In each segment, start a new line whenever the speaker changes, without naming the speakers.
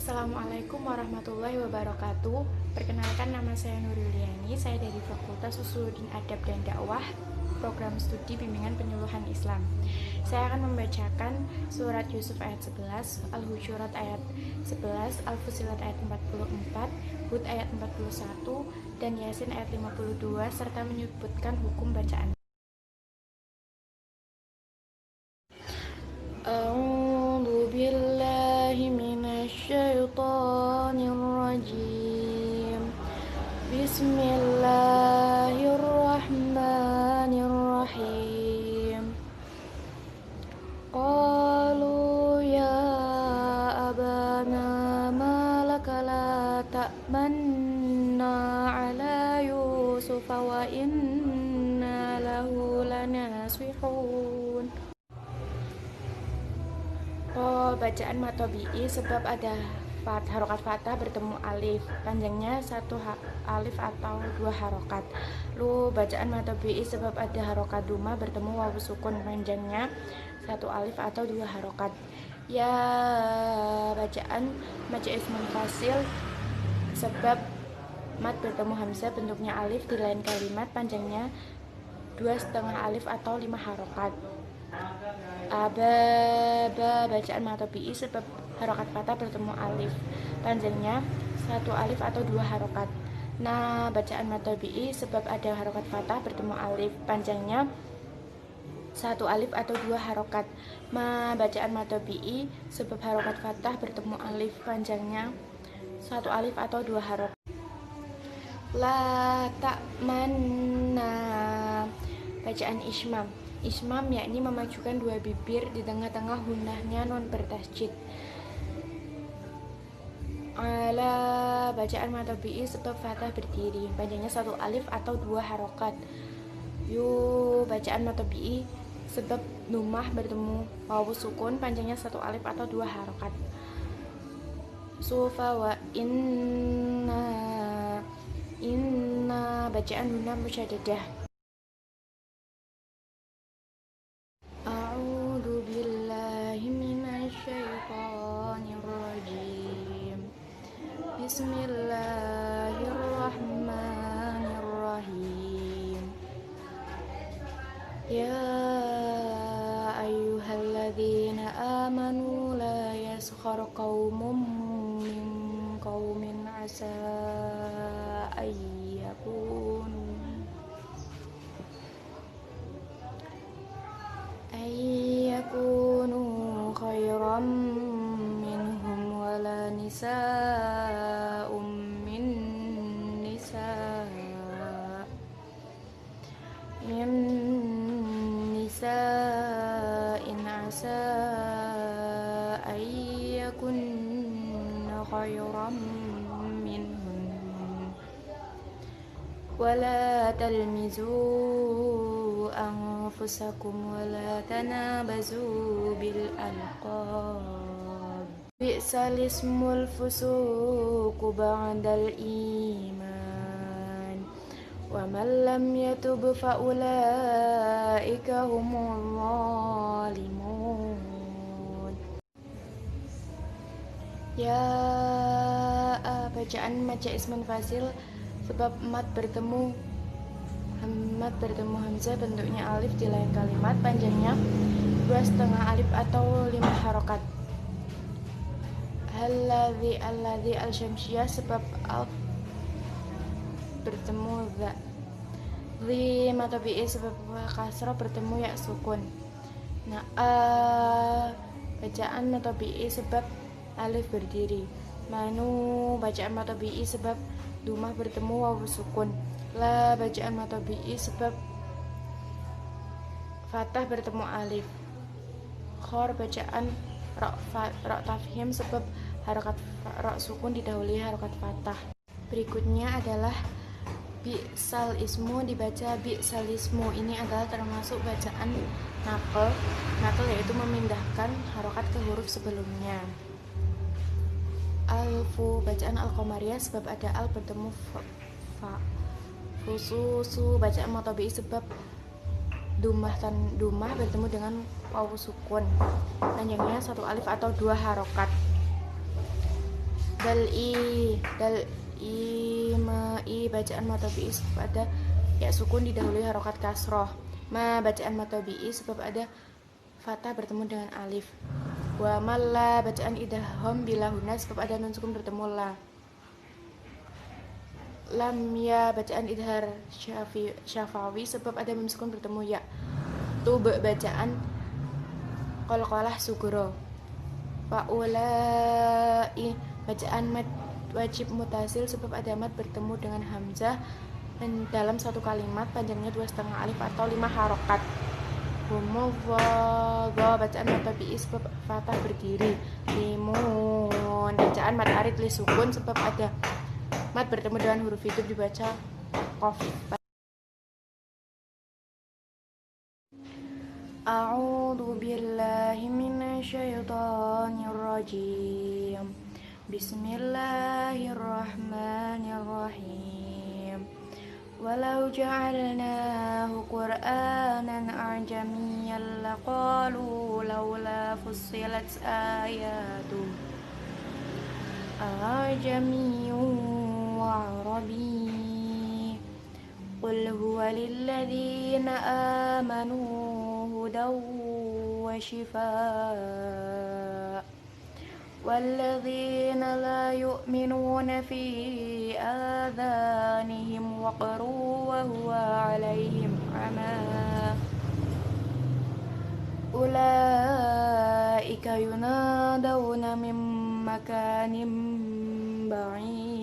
Assalamualaikum warahmatullahi wabarakatuh. Perkenalkan, nama saya Nuryuliani. Saya dari Fakultas Usuluddin Adab dan Dakwah, Program Studi Bimbingan Penyuluhan Islam. Saya akan membacakan surat Yusuf ayat 11, Al-Hujurat ayat 11, Al-Fussilat ayat 44, Hud ayat 41, dan Yasin ayat 52, serta menyebutkan hukum bacaan. A'udzu billahi minasy syaithanir rajim. Bismillahirrahmanirrahim. Qalu ya abana ma laka la ta'manna ala Yusuf wa inna lahu lanasihun. Bacaan matobi'i sebab ada harokat fathah bertemu alif, panjangnya satu alif atau dua harokat. Bacaan matobi'i sebab ada harokat duma bertemu wawu sukun, panjangnya satu alif atau dua harokat. Ya, bacaan majaz munfasil sebab mat bertemu hamzah bentuknya alif di lain kalimat, panjangnya 2,5 alif atau 5 harokat. Bacaan matobi'i sebab harokat fathah bertemu alif, panjangnya satu alif atau dua harokat. Bacaan matobi'i sebab ada harokat fathah bertemu alif, panjangnya satu alif atau dua harokat. Bacaan matobi'i sebab harokat fathah bertemu alif, panjangnya satu alif atau dua harokat. La ta'manna, bacaan ismam. Ismam yakni memajukan dua bibir di tengah-tengah gunahnya non bertasjid. Ala, bacaan matobi'i sebab fathah berdiri, panjangnya satu alif atau dua harokat. Bacaan matobi'i sebab dumah bertemu wawu sukun, panjangnya satu alif atau dua harokat. Sufa wa inna, bacaan guna musyaddadah. A'udzu billahi minasy syaithanir rajim. Bismillahirrahmanirrahim. Ya ayyuhalladzina amanu la yaskhar qaumun min qaumin asa ayyakunu khairam minhum wala nisa'um min nisa'in asa ayyakunna khairam minhum wala talmizu anfusakum wala tanabazu bil alqab. Bi'sal ismul fusuqu ba'dal iman wa man lam yatub fa ulaika humul zalimun. Ya, bacaan majaz munfasil sebab mat bertemu hamzah bentuknya alif di lain kalimat, panjangnya 2,5 alif atau 5 harokat. Alladzi al-syamsiyah sebab alf bertemu za. Matobi'i sebab kasrah bertemu ya sukun. Bacaan matobi'i sebab alif berdiri. Manu, bacaan matobi'i sebab dumah bertemu wawu sukun. La, bacaan matobi'i sebab fathah bertemu alif. Khor, bacaan ra tafhim sebab harokat ra sukun didahului harokat fathah. Berikutnya adalah bi'sal ismu, dibaca bi'sal ismu. Ini adalah termasuk bacaan naql. Naql yaitu memindahkan harokat ke huruf sebelumnya. Alfu, bacaan al-qamariyah sebab ada al bertemu fa. Fususu, bacaan matobi'i sebab dumah bertemu dengan wawu sukun, panjangnya satu alif atau dua harokat. ma i bacaan matobi'i sebab ada ya sukun didahului harokat kasroh. Ma bacaan matobi'i sebab ada fathah bertemu dengan alif. Wa malla bacaan idgham bila huna sebab ada nun sukun bertemu la. Lam ya bacaan idhar syafawi sebab ada mim sukun bertemu ya. Tub bacaan qalqalah sugro. Faulai bacaan mad wajib mutasil sebab ada mad bertemu dengan hamzah dalam satu kalimat panjangnya 2,5 alif atau 5 harokat. Humudho bacaan mad tabi'i sebab fathah berdiri. Limun bacaan mad arid li sukun sebab ada mad bertemu dengan huruf hidup dibaca qaf. A'udzu billahi minasyaitonir rajim. Bismillahirrahmanirrahim. Walau ja'alnahu Qur'anan a'jamiyyan laqalu laula fussilat ayatuhu a'jamiyyun wa 'arabiy. Qul huwa lilladzina amanu hudaw wa shifaa walladzina la yu'minuna fi adhanihim waqru wa huwa 'alaihim 'ama ulaika yunadawna min makanin ba'id.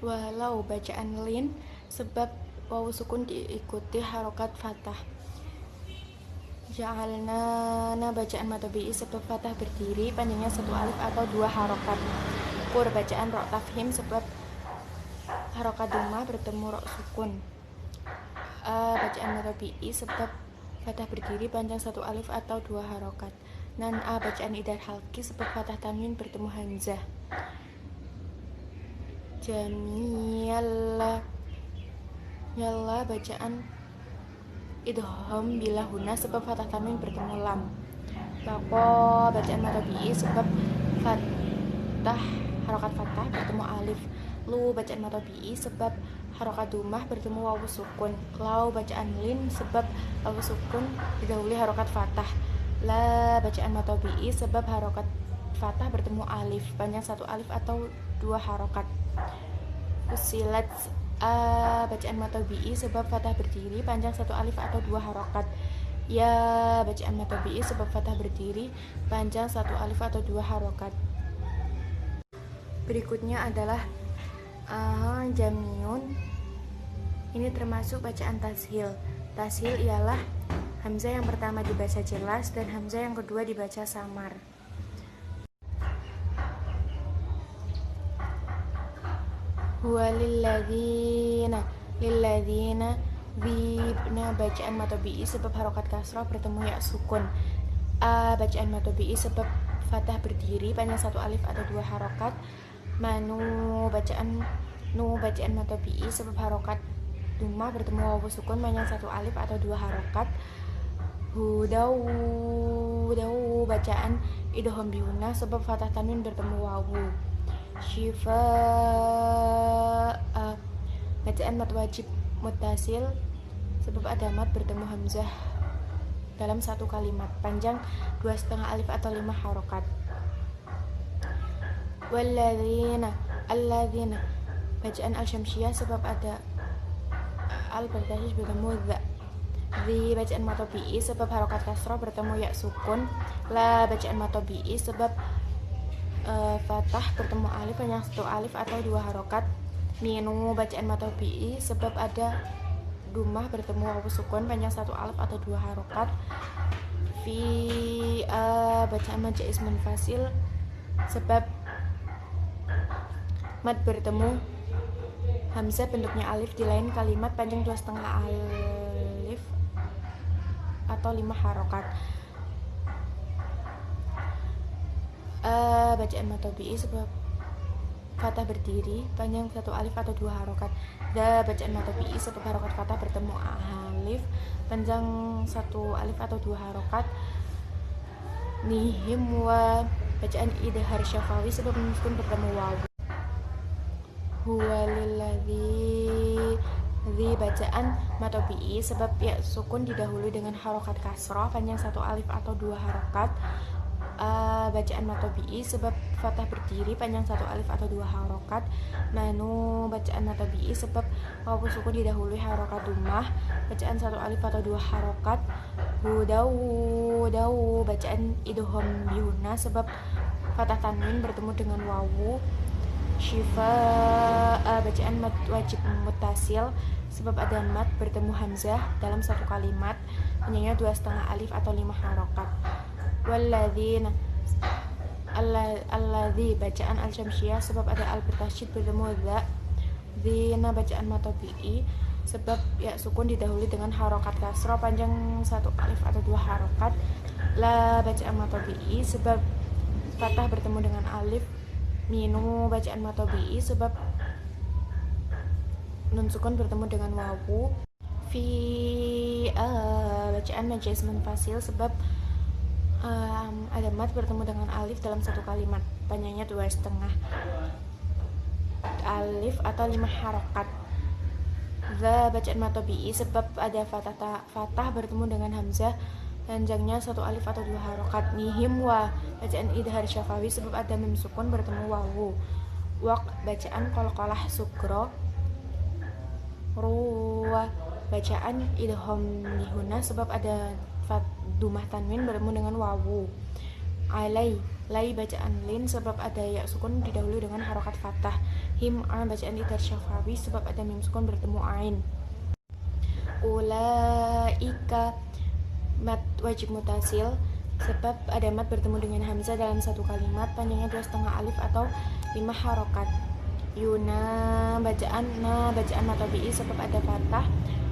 Walau bacaan lin sebab wawu sukun diikuti harokat fathah. Ja'alna bacaan matobi'i sebab fathah berdiri panjangnya 1 alif atau 2 harokat. Kur bacaan ro tafhim sebab harokat dhammah bertemu ro sukun. Bacaan matobi'i sebab fathah berdiri panjang 1 alif atau 2 harokat. Nan bacaan idhar halki sebab fathah tanwin bertemu hamzah. Jamiyalla yalla bacaan idgham bila huna sebab fathah tanwin bertemu lam. Baqo bacaan matobi'i sebab fathah harokat fathah bertemu alif. Lu bacaan matobi'i sebab harokat dhammah bertemu wawu sukun. Lau bacaan lin sebab wawu sukun didahului harokat fathah. La bacaan matobi'i sebab harokat fathah bertemu alif panjang 1 alif atau 2 harokat. Fussilat bacaan matobi'i sebab fathah berdiri panjang 1 alif atau 2 harokat. Ya bacaan matobi'i sebab fathah berdiri panjang 1 alif atau 2 harokat. Berikutnya adalah jamiyun. Ini termasuk bacaan tashil. Tashil ialah hamzah yang pertama dibaca jelas dan hamzah yang kedua dibaca samar. Huwa lilladzina dhibna bacaan matobi'i sebab harokat kasroh bertemu ya sukun. Bacaan matobi'i sebab fathah berdiri panjang 1 alif atau 2 harokat. Manu bacaan matobi'i sebab harokat dhammah bertemu wawu sukun panjang 1 alif atau 2 harokat. Hudaw bacaan idgham bihuna sebab fathah tanwin bertemu wawu. Syifa bacaan mad wajib mutasil sebab ada mad bertemu hamzah dalam satu kalimat panjang 2,5 alif atau 5 harokat. Alladzina bacaan al-syamsiyah sebab ada al bertasis bertemu dha. Di bacaan matobi'i sebab harokat kasroh bertemu ya sukun. La bacaan matobi'i sebab fathah bertemu alif panjang 1 alif atau 2 harokat. Minu bacaan matobi'i sebab ada dhammah bertemu wawu sukun panjang 1 alif atau 2 harokat. Fi bacaan mad jaiz munfasil sebab mad bertemu hamzah bentuknya alif di lain kalimat panjang 2,5 alif atau 5 harokat. Bacaan matobi'i sebab fathah berdiri panjang 1 alif atau 2 harokat. Da bacaan matobi'i sebab harokat fathah bertemu alif panjang 1 alif atau 2 harokat. Nihim wa bacaan idhar syafawi sebab nun sukun bertemu wawu. Huwalilladzi bacaan matobi'i sebab ya sukun didahului dengan harokat kasroh panjang satu alif atau dua harokat. Bacaan matobi'i sebab fathah berdiri panjang satu alif atau dua harokat. Manu bacaan matobi'i sebab wawu sukun didahului harokat dumah bacaan satu alif atau dua harokat. Dawu bacaan idgham bihuna sebab fathah tanwin bertemu dengan wawu. Syifa bacaan mad wajib mutasil sebab ada mad bertemu hamzah dalam satu kalimat panjangnya 2,5 alif atau 5 harokat. Walladzina alladzi bacaan al-syamsiyah sebab ada al bertasydid bertemu dza. Dzina bacaan matobi'i sebab ya sukun didahului dengan harokat kasroh panjang satu alif atau dua harokat. La bacaan matobi'i sebab fathah bertemu dengan alif. Minu bacaan matobi'i sebab nun sukun bertemu dengan wawu. Fi bacaan majaz munfasil sebab ada mat bertemu dengan alif dalam satu kalimat panjangnya 2,5 alif atau 5 harokat. Za bacaan matobi'i sebab ada fathah bertemu dengan hamzah panjangnya 1 alif atau 2 harokat. Nihim wa bacaan idhar syafawi sebab ada mim sukun bertemu wawu. Waq bacaan qalqalah sugro. Ruwa bacaan idgham bihuna sebab ada dumah tanwin bertemu dengan wawu. Lai bacaan lin sebab ada ya sukun didahului dengan harokat fathah. Him'a bacaan idhar syafawi sebab ada mim sukun bertemu ain. Ulaika mat wajib mutasil sebab ada mat bertemu dengan hamzah dalam satu kalimat panjangnya 2,5 alif atau 5 harokat. Yuna bacaan matobi'i sebab ada fathah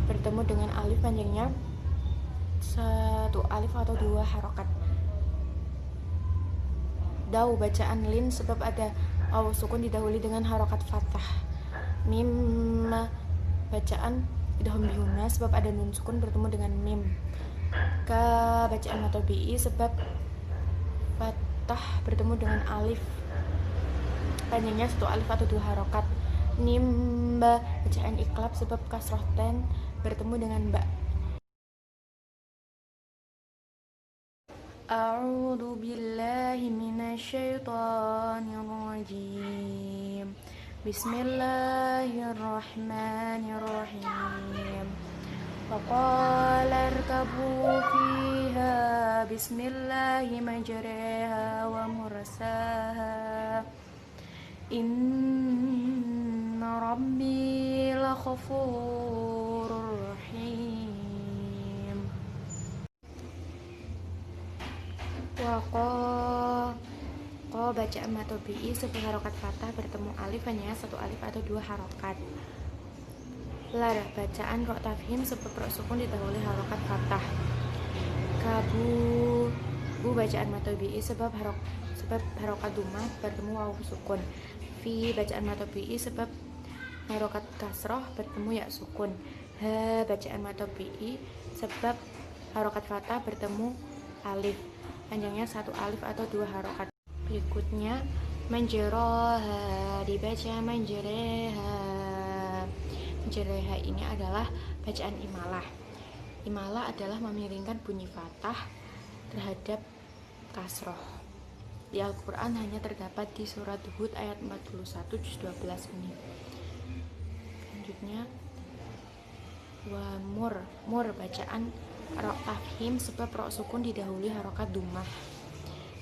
bertemu dengan alif panjangnya 1 alif atau 2 harokat. Dau bacaan lin sebab ada wawu sukun didahului dengan harokat fathah. Mim bacaan idgham bihuna sebab ada nun sukun bertemu dengan mim. Ka bacaan matobi'i sebab fathah bertemu dengan alif panjangnya 1 alif atau 2 harokat. Nimba bacaan iklab sebab kasroh ten bertemu dengan ba. A'udzu billahi minasyaitonir rajim. Bismillahirrahmanirrahim. Faqala irkabu fiha bismillahi majraha wa mursaha. Inna rabbi laghafurur rahim. Ko bacaan matobi'i sebab harokat fathah bertemu alif hanya 1 alif atau 2 harokat. Lar bacaan rok tafhim sebab rok sukun didahului harokat fathah. Bu bacaan matobi'i sebab harokat dumah bertemu wawu sukun. Fi bacaan matobi'i sebab harokat kasroh bertemu ya sukun. Ha bacaan matobi'i sebab harokat fathah bertemu alif panjangnya 1 alif atau 2 harokat. Berikutnya manjeroha dibaca manjereha. Manjereha ini adalah bacaan imalah. Imalah adalah memiringkan bunyi fathah terhadap kasroh. Di Al-Quran hanya terdapat di surat Hud ayat 41 juz 12 ini. Selanjutnya mur bacaan rok tafhim sebab rok sukun didahului harokat dumah.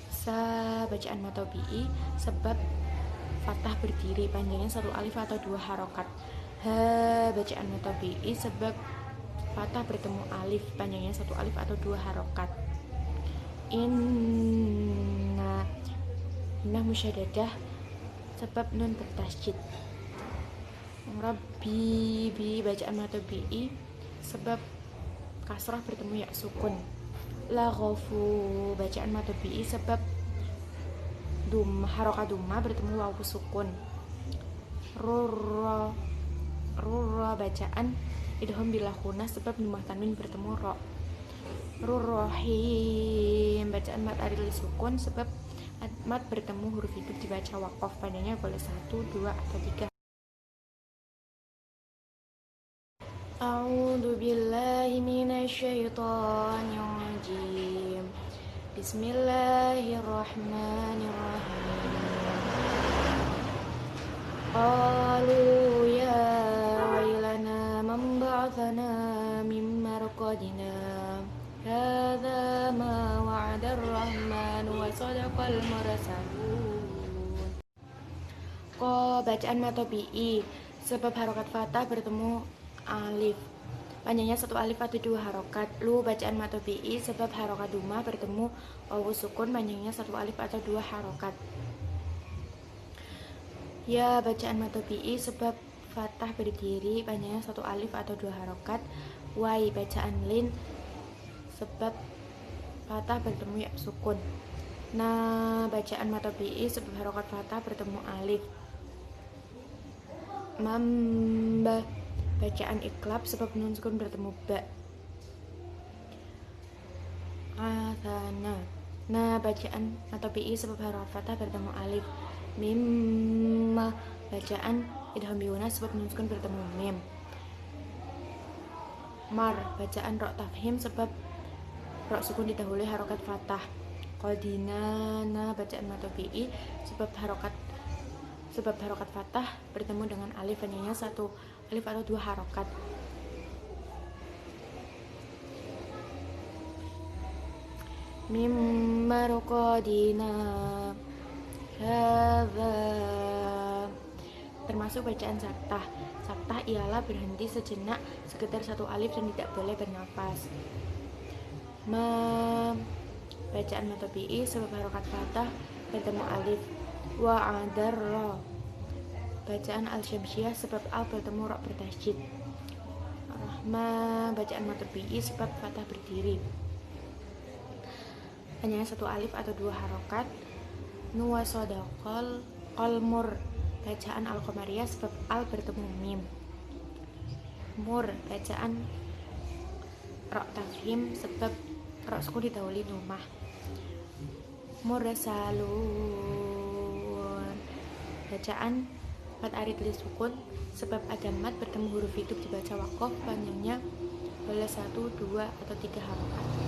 Sa bacaan matobi'i sebab fathah berdiri panjangnya 1 alif atau 2 harokat. Ha bacaan matobi'i sebab fathah bertemu alif panjangnya 1 alif atau 2 harokat. Inna musyaddadah sebab nun bertasydid. Rabbi bi bacaan matobi'i sebab kasrah bertemu ya sukun. La ghafu bacaan matobi'i sebab harokat dumah bertemu wawu sukun. Rurra bacaan idgham bilahuna sebab dumah tanwin bertemu ro. Rurrahim bacaan mat aril sukun sebab mat bertemu huruf hidup dibaca wakof, panjangnya boleh 1, 2, atau 3. A'udzu billahi minasyaitonir rajim. Bismillahirrahmanirrahim. Qalu ya wailana man ba'athana min marqadina. Hadza ma wa'ada ar-rahmanu wa sadaqal mursalun. Ko bacaan matobi'i, sebab harokat fathah bertemu alif, panjangnya 1 alif atau 2 harokat. Lu bacaan matobi'i, sebab harokat dumah bertemu wawu sukun, panjangnya 1 alif atau 2 harokat. Ya bacaan matobi'i, sebab fathah berdiri, panjangnya 1 alif atau 2 harokat. Wai bacaan lin, sebab fathah bertemu ya sukun. Nah bacaan matobi'i, sebab harokat fathah bertemu alif. Mamba bacaan iklab, sebab nun sukun bertemu ba. Athana. Nah bacaan matobi'i, sebab harokat fathah bertemu alif. Mimma bacaan idgham biuna, sebab nun sukun bertemu mim. Mar bacaan rok tafhim, sebab rok sukun didahului harokat fathah. Qadina. Nah bacaan matobi'i, sebab harokat fathah bertemu dengan alif, panjangnya 1 alif atau 2 harokat. Mim marqadina hadza, termasuk bacaan saktah. Saktah ialah berhenti sejenak sekedar 1 alif dan tidak boleh bernafas. Bacaan matobi'i, sebab harokat fathah bertemu alif. Wa adarra bacaan al-syamsiyah, sebab al bertemu rok bertasydid. Rahma bacaan matobi'i, sebab fathah berdiri, hanya 1 alif atau 2 harokat. Nuwasodaqal qalmur bacaan al-qamariyah, sebab al bertemu mim. Mur bacaan rok tafhim, sebab rok sukun didahului numah. Mursalun bacaan mat arid li sukun, sebab ada mat bertemu huruf hidup dibaca wakof, panjangnya boleh 1, 2, atau 3 harokat.